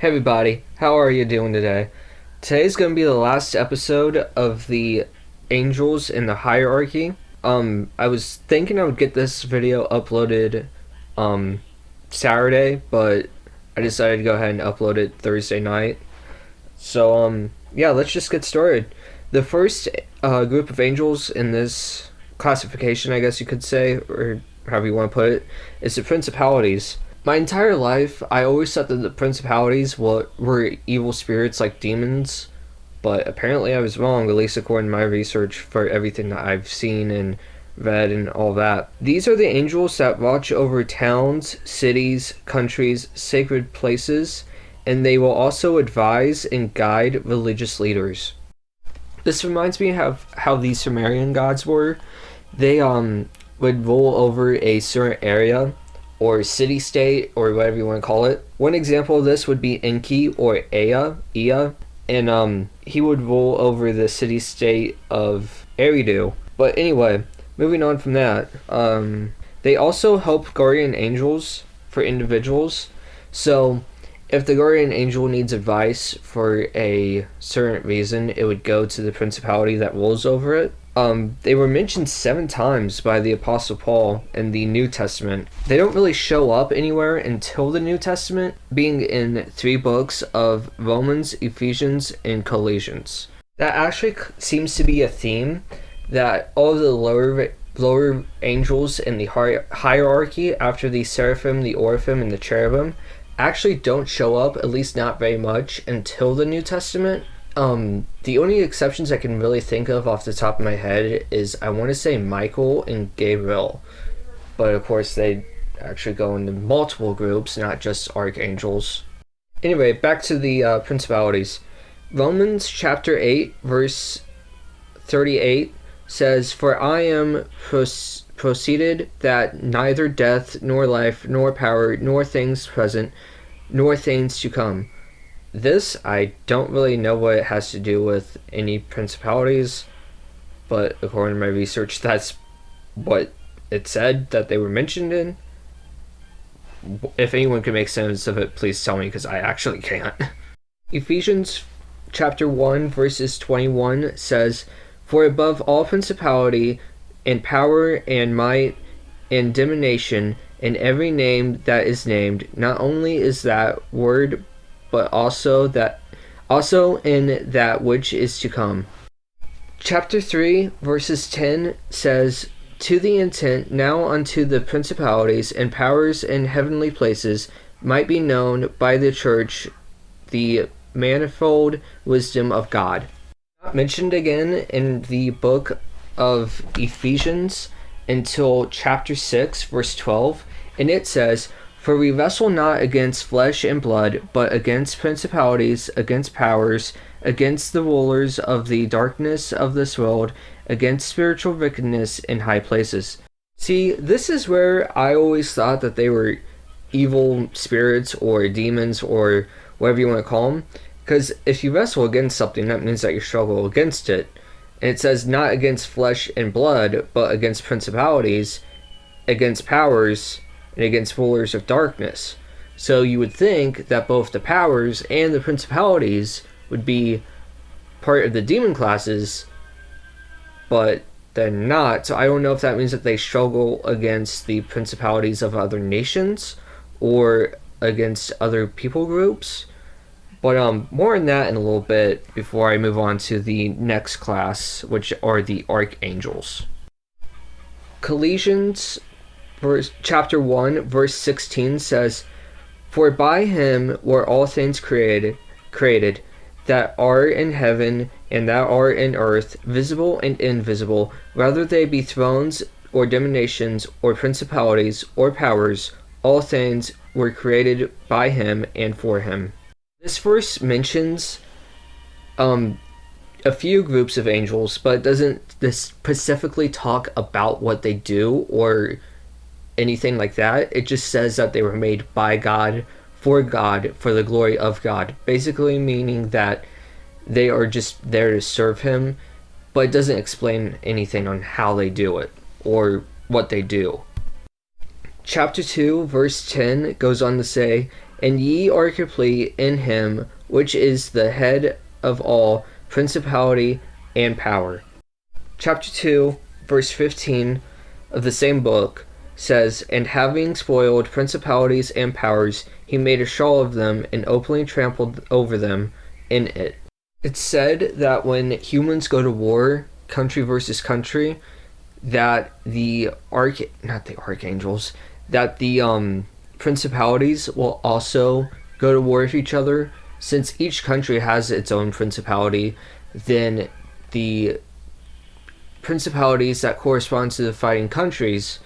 Hey everybody, how are you doing today? Today's going to be the last episode of the Angels in the Hierarchy. I was thinking I would get this video uploaded um Saturday, but I decided to go ahead and upload it Thursday night. So yeah, let's just get started. The first group of angels in this classification, I guess you could say, or however you want to put it, is the principalities. My entire life, I always thought that the principalities were evil spirits like demons, but apparently I was wrong, at least according to my research for everything that I've seen and read and all that. These are the angels that watch over towns, cities, countries, sacred places, and they will also advise and guide religious leaders. This reminds me of how the Sumerian gods were. They would rule over a certain area or city state or whatever you want to call it. One example of this would be Enki or Ea, and he would rule over the city state of Eridu. But anyway, moving on from that, they also help guardian angels for individuals. So if the guardian angel needs advice for a certain reason, it would go to the principality that rules over it. They were mentioned 7 times by the Apostle Paul in the New Testament. They don't really show up anywhere until the New Testament, being in 3 books of Romans, Ephesians, and Colossians. That actually seems to be a theme that all of the lower angels in the hierarchy, after the seraphim, the oraphim, and the cherubim, actually don't show up, at least not very much, until the New Testament. The only exceptions I can really think of off the top of my head is, I want to say, Michael and Gabriel. But of course they actually go into multiple groups, not just archangels. Anyway, back to the principalities. Romans chapter 8 verse 38 says, "For I am proceeded that neither death, nor life, nor power, nor things present, nor things to come." This, I don't really know what it has to do with any principalities, but according to my research, that's what it said that they were mentioned in. If anyone can make sense of it, please tell me, because I actually can't. Ephesians chapter 1 verses 21 says, "For above all principality and power and might and domination and every name that is named, not only is that word, but also in that which is to come." Chapter 3 verses 10 says, "To the intent now unto the principalities and powers in heavenly places might be known by the church the manifold wisdom of God." Not mentioned again in the book of Ephesians until chapter 6 verse 12, and it says, "For we wrestle not against flesh and blood, but against principalities, against powers, against the rulers of the darkness of this world, against spiritual wickedness in high places." See, this is where I always thought that they were evil spirits or demons or whatever you want to call them. Because if you wrestle against something, that means that you struggle against it. And it says not against flesh and blood, but against principalities, against powers, and against rulers of darkness. So you would think that both the powers and the principalities would be part of the demon classes, but they're not. So I don't know if that means that they struggle against the principalities of other nations or against other people groups. But more on that in a little bit before I move on to the next class, which are the archangels. Colossians chapter 1 verse 16 says, "For by him were all things created that are in heaven and that are in earth, visible and invisible, whether they be thrones or dominations or principalities or powers, all things were created by him and for him." This verse mentions a few groups of angels, but it doesn't specifically talk about what they do or anything like that. It just says that they were made by God, for the glory of God. Basically meaning that they are just there to serve him, but it doesn't explain anything on how they do it or what they do. Chapter 2 verse 10 goes on to say, and ye are complete in him which is the head of all principality and power. Chapter 2, verse 15 of the same book says, And having spoiled principalities and powers, he made a show of them and openly trampled over them in it. It's said that when humans go to war, country versus country, that the principalities will also go to war with each other. Since each country has its own principality, then the principalities that correspond to the fighting countries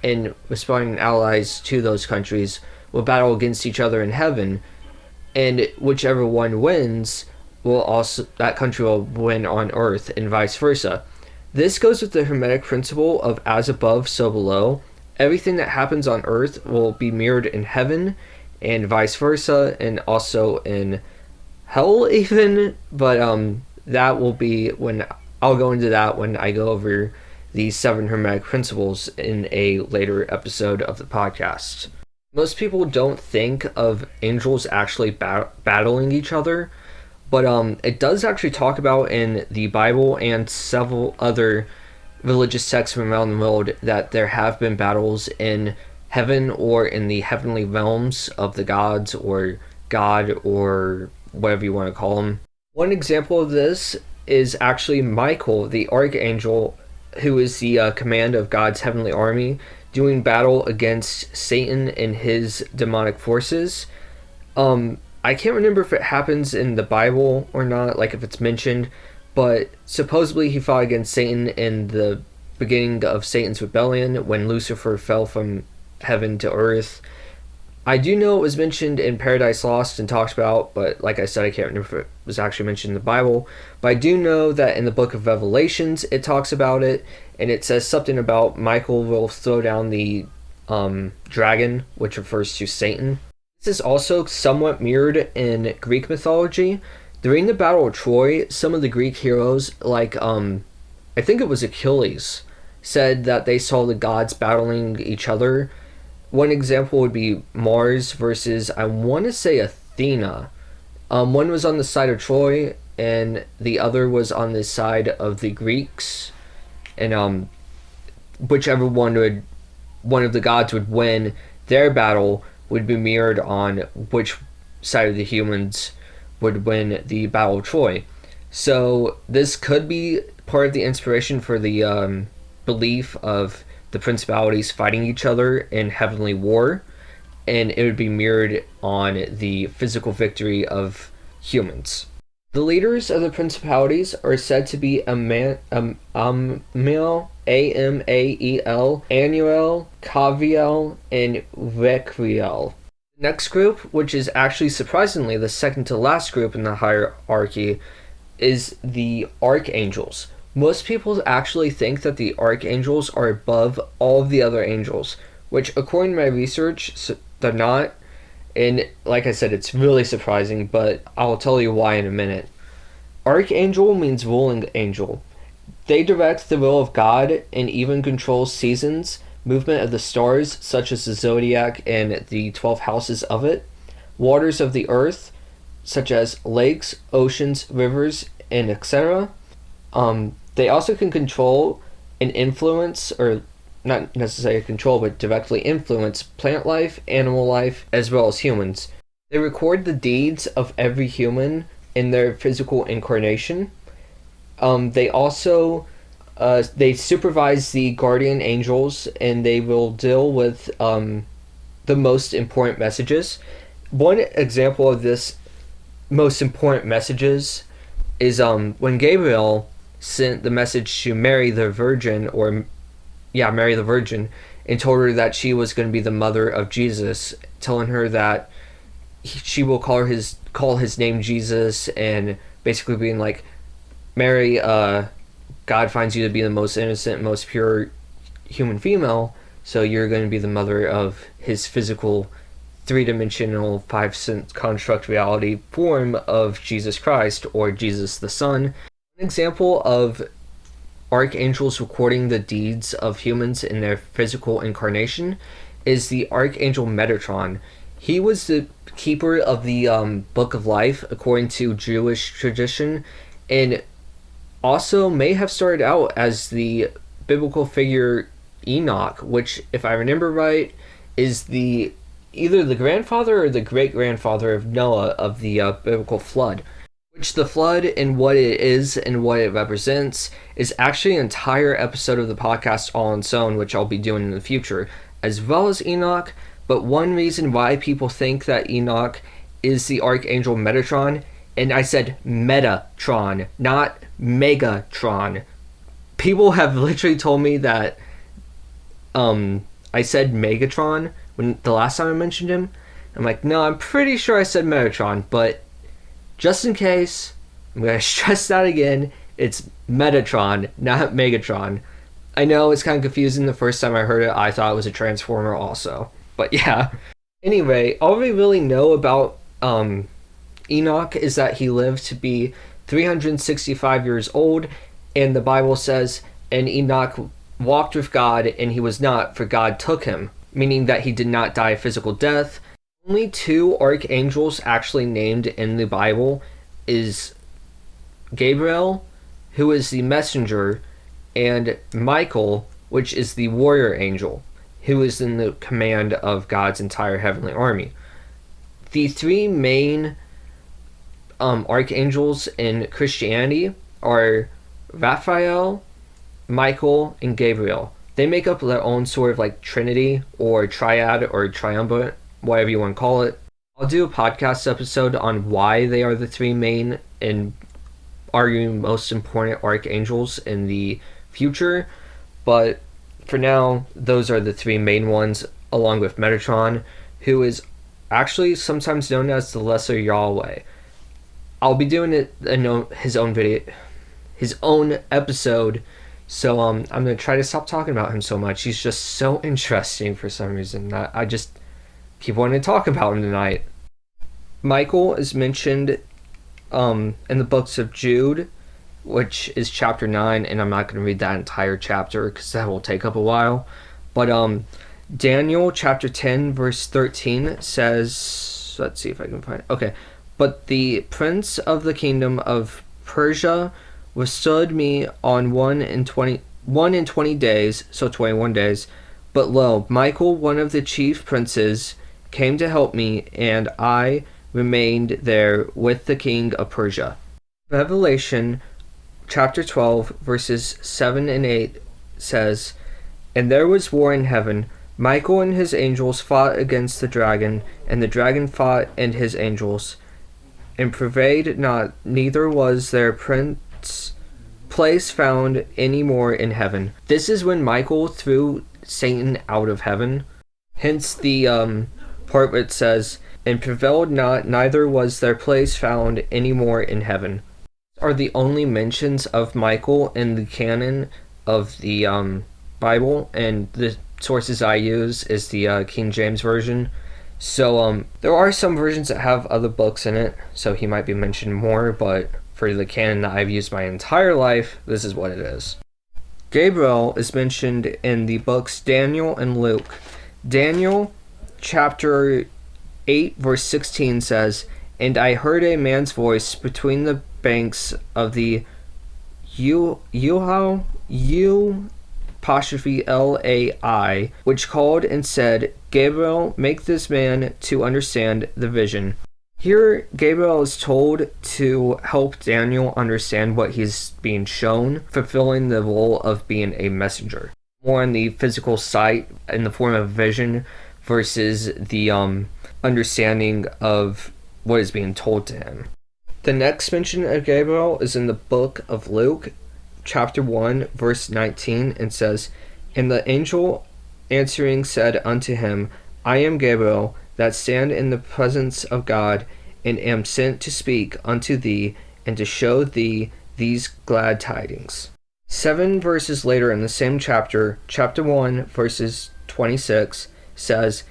and responding allies to those countries will battle against each other in heaven, and whichever one wins that country will win on earth, and vice versa. This goes with the Hermetic principle of as above, so below. Everything that happens on earth will be mirrored in heaven, and vice versa, and also in hell even, but that will be when I'll go into that when I go over the 7 Hermetic principles in a later episode of the podcast. Most people don't think of angels actually battling each other, but it does actually talk about in the Bible and several other religious texts from around the world that there have been battles in heaven or in the heavenly realms of the gods or God or whatever you want to call them. One example of this is actually Michael, the archangel, who is the command of God's heavenly army, doing battle against Satan and his demonic forces. I can't remember if it happens in the Bible or not, like if it's mentioned, but supposedly he fought against Satan in the beginning of Satan's rebellion when Lucifer fell from heaven to earth. I do know it was mentioned in Paradise Lost and talked about, but like I said, I can't remember if it was actually mentioned in the Bible. But I do know that in the book of Revelations, it talks about it, and it says something about Michael will throw down the dragon, which refers to Satan. This is also somewhat mirrored in Greek mythology. During the Battle of Troy, some of the Greek heroes, like I think it was Achilles, said that they saw the gods battling each other. One example would be Mars versus, I want to say, Athena. One was on the side of Troy, and the other was on the side of the Greeks. And whichever one of the gods would win, their battle would be mirrored on which side of the humans would win the Battle of Troy. So this could be part of the inspiration for the belief of the principalities fighting each other in heavenly war, and it would be mirrored on the physical victory of humans. The leaders of the principalities are said to be Amael, Amuel, Anuel, Caviel, and Requiel. The next group, which is actually surprisingly the second to last group in the hierarchy, is the Archangels. Most people actually think that the archangels are above all of the other angels, which according to my research, they're not. And like I said, it's really surprising, but I'll tell you why in a minute. Archangel means ruling angel. They direct the will of God and even control seasons, movement of the stars, such as the zodiac and the 12 houses of it, waters of the earth, such as lakes, oceans, rivers, and etc. They also can control and influence, or not necessarily control, but directly influence plant life, animal life, as well as humans. They record the deeds of every human in their physical incarnation. They also they supervise the guardian angels, and they will deal with the most important messages. One example of this most important messages is when Gabriel sent the message to Mary the Virgin, Mary the Virgin, and told her that she was going to be the mother of Jesus, telling her that she will call his name Jesus, and basically being like, Mary, God finds you to be the most innocent, most pure human female, so you're going to be the mother of his physical, three-dimensional, 5-sense construct reality form of Jesus Christ, or Jesus the Son. An example of archangels recording the deeds of humans in their physical incarnation is the archangel Metatron. He was the keeper of the Book of Life according to Jewish tradition, and also may have started out as the biblical figure Enoch, which, if I remember right, is the either the grandfather or the great grandfather of Noah of the biblical flood. Which the flood and what it is and what it represents is actually an entire episode of the podcast all on its own, which I'll be doing in the future, as well as Enoch. But one reason why people think that Enoch is the Archangel Metatron, and I said Metatron, not Megatron. People have literally told me that I said Megatron when the last time I mentioned him. I'm like, no, I'm pretty sure I said Metatron, but just in case, I'm going to stress that again. It's Metatron, not Megatron. I know it's kind of confusing. The first time I heard it, I thought it was a Transformer also. But yeah. Anyway, all we really know about Enoch is that he lived to be 365 years old, and the Bible says, and Enoch walked with God, and he was not, for God took him, meaning that he did not die a physical death. Only two archangels actually named in the Bible is Gabriel, who is the messenger, and Michael, which is the warrior angel, who is in the command of God's entire heavenly army. The three main archangels in Christianity are Raphael, Michael, and Gabriel. They make up their own sort of like trinity or triad or triumvirate, whatever you want to call it. I'll do a podcast episode on why they are the three main and arguing most important archangels in the future, but for now, those are the three main ones, along with Metatron, who is actually sometimes known as the Lesser Yahweh. I'll be doing it in his own video, his own episode, so I'm gonna try to stop talking about him so much. He's just so interesting for some reason. I just keep wanting to talk about him tonight. Michael is mentioned in the books of Jude, which is chapter 9, and I'm not going to read that entire chapter because that will take up a while. But Daniel chapter 10 verse 13 says, let's see if I can find it. Okay. But the prince of the kingdom of Persia withstood me on 1 and 20 days, so 21 days. But lo, Michael, one of the chief princes, came to help me, and I remained there with the king of Persia. Revelation chapter 12 verses 7 and 8 says, And there was war in heaven. Michael and his angels fought against the dragon, and the dragon fought and his angels, and prevailed not, neither was their place found any more in heaven. This is when Michael threw Satan out of heaven. Hence the part where it says, and prevailed not, neither was their place found any more in heaven. Are the only mentions of Michael in the canon of the Bible, and the sources I use is the King James Version. So there are some versions that have other books in it, so he might be mentioned more, but for the canon that I've used my entire life, this is what it is. Gabriel is mentioned in the books Daniel and Luke. Daniel chapter 8 verse 16 says, And I heard a man's voice between the banks of the Lai, which called and said, Gabriel, make this man to understand the vision. Here, Gabriel is told to help Daniel understand what he's being shown, fulfilling the role of being a messenger. More on the physical sight in the form of vision versus the understanding of what is being told to him. The next mention of Gabriel is in the book of Luke, chapter 1, verse 19, and says, And the angel answering said unto him, I am Gabriel, that stand in the presence of God, and am sent to speak unto thee, and to show thee these glad tidings. 7 verses later in the same chapter, chapter 1, verses 26, says,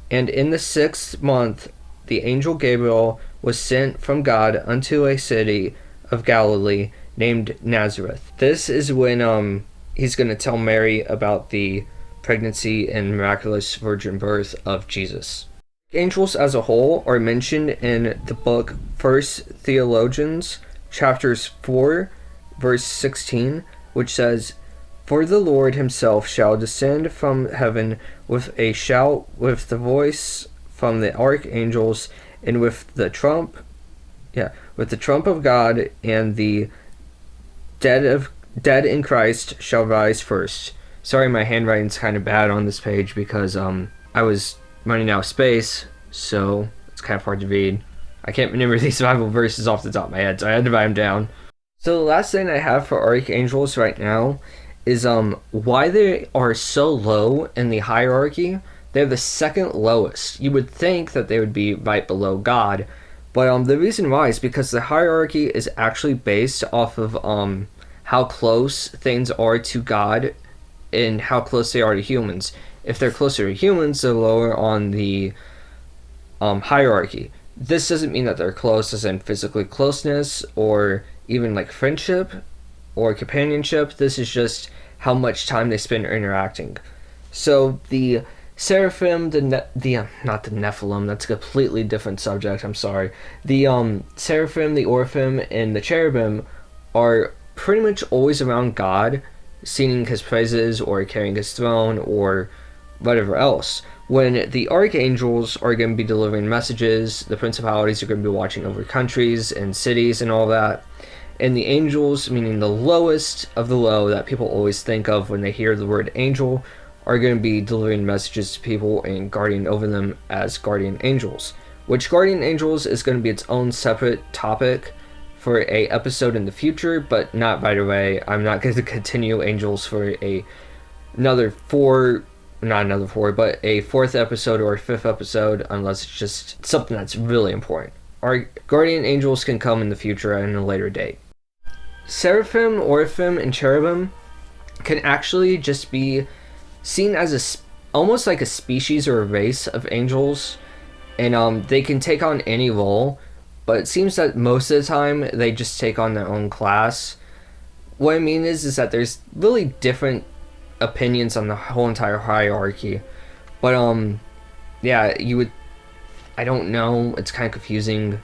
And in the 6th month the angel Gabriel was sent from God unto a city of Galilee named Nazareth. This is when he's going to tell Mary about the pregnancy and miraculous virgin birth of Jesus. Angels as a whole are mentioned in the book 1 Theologians, chapters 4, verse 16, which says, "For the Lord himself shall descend from heaven with a shout, with the voice from the archangels, and with the trump of God, and the dead in Christ shall rise first." Sorry, my handwriting's kind of bad on this page because I was running out of space, so it's kind of hard to read. I can't remember these Bible verses off the top of my head, so I had to write them down. So the last thing I have for archangels right now is why they are so low in the hierarchy. They're the second lowest. You would think that they would be right below God, but the reason why is because the hierarchy is actually based off of how close things are to God and how close they are to humans. If they're closer to humans, they're lower on the hierarchy. This doesn't mean that they're close as in physically closeness or even like friendship or companionship. This is just how much time they spend interacting. So the seraphim, not the Nephilim, that's a completely different subject, I'm sorry. The seraphim, the oraphim, and the cherubim are pretty much always around God, singing his praises or carrying his throne or whatever else. When the archangels are going to be delivering messages, the principalities are going to be watching over countries and cities and all that. And the angels, meaning the lowest of the low that people always think of when they hear the word angel, are going to be delivering messages to people and guarding over them as guardian angels. Which guardian angels is going to be its own separate topic for a episode in the future, but not right away. I'm not going to continue angels for a fourth episode or a fifth episode unless it's just something that's really important. Our guardian angels can come in the future and a later date. Seraphim, oraphim, and cherubim can actually just be seen as almost like a species or a race of angels, and they can take on any role, but it seems that most of the time they just take on their own class. What I mean is that there's really different opinions on the whole entire hierarchy, but I don't know, it's kind of confusing.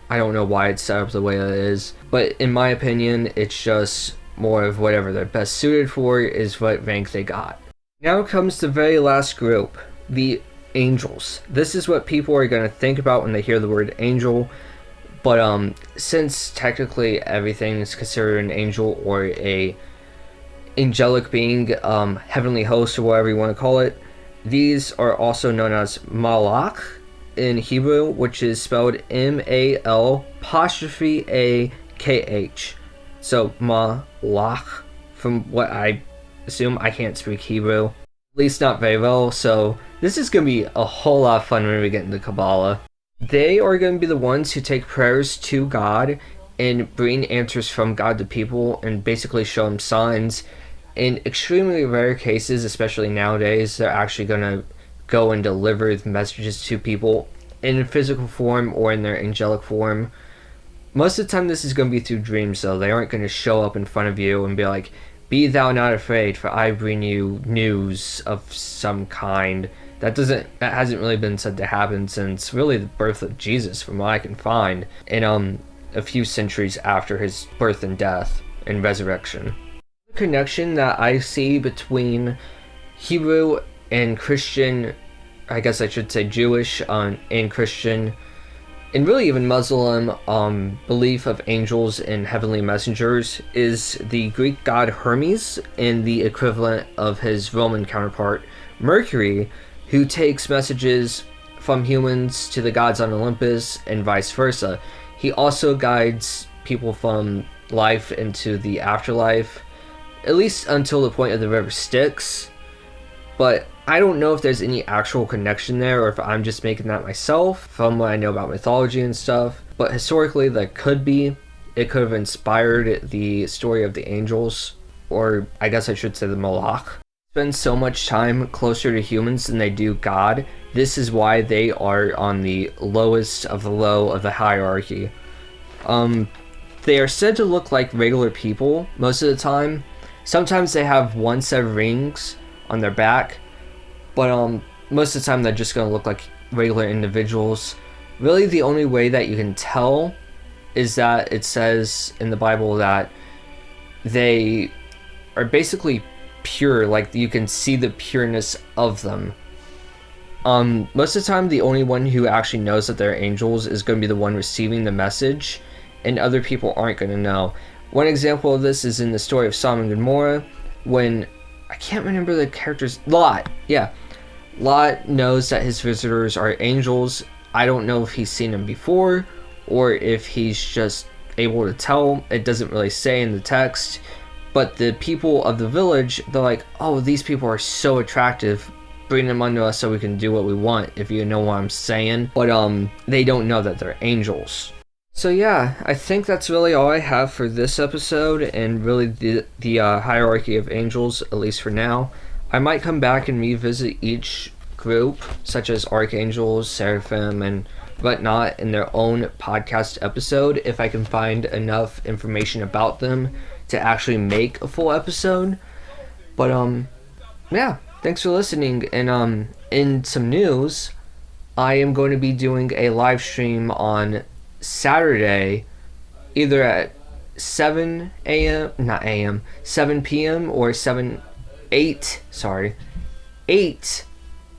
I don't know why it's set up the way it is, but in my opinion, it's just more of whatever they're best suited for is what rank they got. Now comes the very last group, the angels. This is what people are going to think about when they hear the word angel, but since technically everything is considered an angel or a angelic being, heavenly host, or whatever you want to call it, these are also known as malach in Hebrew, which is spelled M-A-L'-A-K-H. So malach, from what I assume. I can't speak Hebrew, at least not very well, so this is going to be a whole lot of fun when we get into Kabbalah. They are going to be the ones who take prayers to God and bring answers from God to people and basically show them signs. In extremely rare cases, especially nowadays, they're actually going to go and deliver messages to people in physical form or in their angelic form. Most of the time this is going to be through dreams, though. They aren't going to show up in front of you and be like, "Be thou not afraid, for I bring you news of some kind." That hasn't really been said to happen since really the birth of Jesus, from what I can find, in a few centuries after his birth and death and resurrection. The connection that I see between Hebrew and Christian, I guess I should say Jewish and Christian, and really even Muslim belief of angels and heavenly messengers is the Greek god Hermes and the equivalent of his Roman counterpart Mercury, who takes messages from humans to the gods on Olympus and vice versa. He also guides people from life into the afterlife, at least until the point of the river Styx. But I don't know if there's any actual connection there or if I'm just making that myself from what I know about mythology and stuff. But historically, there could be. It could have inspired the story of the angels, or I guess I should say the Malach. Spend so much time closer to humans than they do God. This is why they are on the lowest of the low of the hierarchy. They are said to look like regular people most of the time. Sometimes they have one set of rings on their back, but most of the time they're just going to look like regular individuals. Really, the only way that you can tell is that it says in the Bible that they are basically pure, like you can see the pureness of them. Most of the time, the only one who actually knows that they're angels is going to be the one receiving the message, and other people aren't going to know. One example of this is in the story of Sodom and Gomorrah, when I can't remember the character's Lot. Yeah, Lot knows that his visitors are angels. I don't know if he's seen them before or if he's just able to tell. It doesn't really say in the text. But the people of the village, they're like, oh, these people are so attractive. Bring them unto us so we can do what we want, if you know what I'm saying. But they don't know that they're angels. So yeah, I think that's really all I have for this episode, and really the hierarchy of angels, at least for now. I might come back and revisit each group, such as archangels, seraphim, and whatnot, in their own podcast episode, if I can find enough information about them to actually make a full episode. But yeah, thanks for listening. And in some news, I am going to be doing a live stream on Saturday, either at 7 p.m. or 8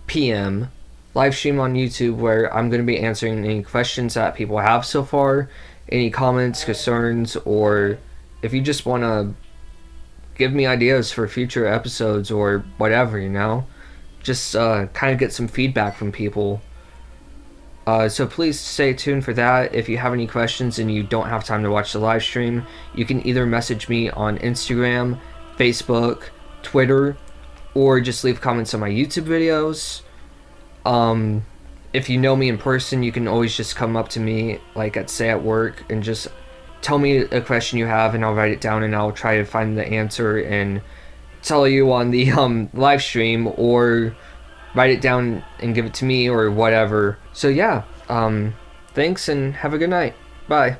p.m. live stream on YouTube, where I'm going to be answering any questions that people have so far, any comments, concerns, or if you just want to give me ideas for future episodes or whatever, just kind of get some feedback from people. So please stay tuned for that. If you have any questions and you don't have time to watch the live stream, you can either message me on Instagram, Facebook, Twitter, or just leave comments on my YouTube videos. If you know me in person, you can always just come up to me, like at work, and just tell me a question you have, and I'll write it down, and I'll try to find the answer and tell you on the live stream, or write it down and give it to me, or whatever. So yeah, thanks and have a good night. Bye.